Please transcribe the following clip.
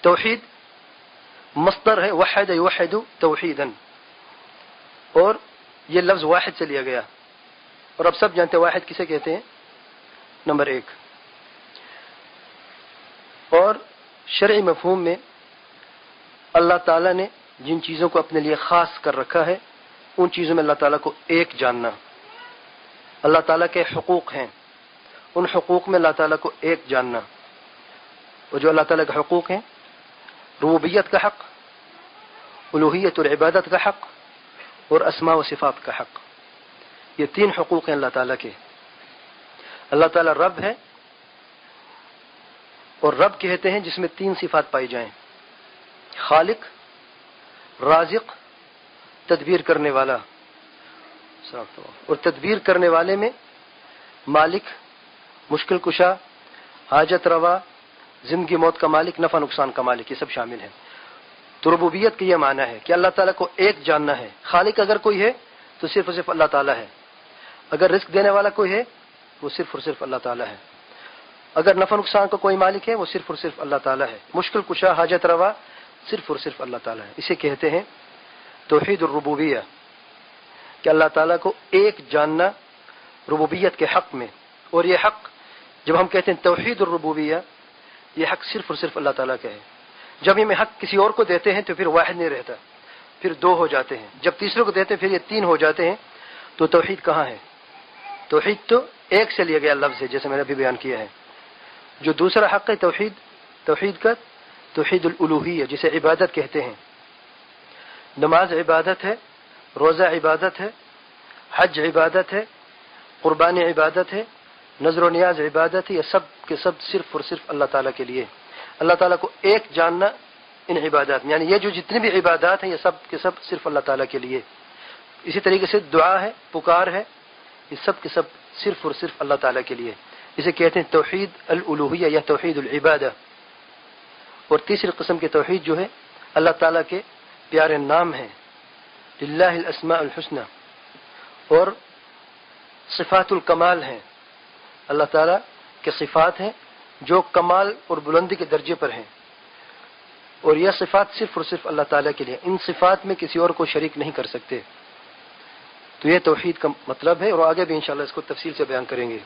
توحید مصدر ہے وحد یوحد توحیدا، اور یہ لفظ واحد سے لیا گیا، اور اب سب جانتے ہیں واحد کسے کہتے ہیں؟ نمبر ایک۔ اور شرعی مفہوم میں اللہ تعالیٰ نے جن چیزوں کو اپنے لیے خاص کر رکھا ہے ان چیزوں میں اللہ تعالیٰ کو ایک جاننا، اللہ تعالیٰ کے حقوق ہیں ان حقوق میں اللہ تعالیٰ کو ایک جاننا، اور جو اللہ تعالیٰ کے حقوق ہیں ربوبیت کا حق، الوہیت اور عبادت کا حق، اور اسماء و صفات کا حق، یہ تین حقوق ہیں اللہ تعالیٰ کے۔ اللہ تعالیٰ رب ہے، اور رب کہتے ہیں جس میں تین صفات پائی جائیں، خالق، رازق، تدبیر کرنے والا، اور تدبیر کرنے والے میں مالک، مشکل کشا، حاجت روا، زندگی موت کا مالک، نفع نقصان کا مالک، یہ سب شامل ہیں۔ تو ربوبیت کا یہ معنی ہے کہ اللہ تعالیٰ کو ایک جاننا ہے، خالق اگر کوئی ہے تو صرف اور صرف اللہ تعالیٰ ہے، اگر رزق دینے والا کوئی ہے وہ صرف اور صرف اللہ تعالیٰ ہے، اگر نفع نقصان کا کوئی مالک ہے وہ صرف اور صرف اللہ تعالیٰ ہے، مشکل کشا، حاجت روا صرف اور صرف اللہ تعالیٰ ہے۔ اسے کہتے ہیں توحید الربوبیہ، کہ اللہ تعالیٰ کو ایک جاننا ربوبیت کے حق میں۔ اور یہ حق جب ہم کہتے ہیں توحید الربوبیہ، یہ حق صرف اور صرف اللہ تعالیٰ کا ہے۔ جب یہ حق کسی اور کو دیتے ہیں تو پھر واحد نہیں رہتا، پھر دو ہو جاتے ہیں، جب تیسرے کو دیتے ہیں پھر یہ تین ہو جاتے ہیں۔ تو توحید کہاں ہے؟ توحید تو ایک سے لیا گیا لفظ ہے، جیسے میں نے ابھی بیان کیا ہے۔ جو دوسرا حق ہے توحید کا توحید الالوہیہ، جسے عبادت کہتے ہیں۔ نماز عبادت ہے، روزہ عبادت ہے، حج عبادت ہے، قربانی عبادت ہے، نذر و نیاز عبادت ہے، یہ سب کے سب صرف اور صرف اللہ تعالیٰ کے لیے۔ اللہ تعالیٰ کو ایک جاننا ان عبادات میں، یعنی یہ جو جتنی بھی عبادات ہیں یہ سب کے سب صرف اللہ تعالیٰ کے لیے۔ اسی طریقے سے دعا ہے، پکار ہے، یہ سب کے سب صرف اور صرف اللہ تعالیٰ کے لیے۔ اسے کہتے ہیں توحید الالوہیہ یا توحید العبادہ۔ اور تیسری قسم کی توحید جو ہے اللہ تعالیٰ کے پیارے نام ہیں، للہ الاسماء الحسنى، اور صفات الکمال ہیں، اللہ تعالیٰ کے صفات ہیں جو کمال اور بلندی کے درجے پر ہیں، اور یہ صفات صرف اور صرف اللہ تعالیٰ کے لیے، ان صفات میں کسی اور کو شریک نہیں کر سکتے۔ تو یہ توحید کا مطلب ہے، اور آگے بھی انشاءاللہ اس کو تفصیل سے بیان کریں گے۔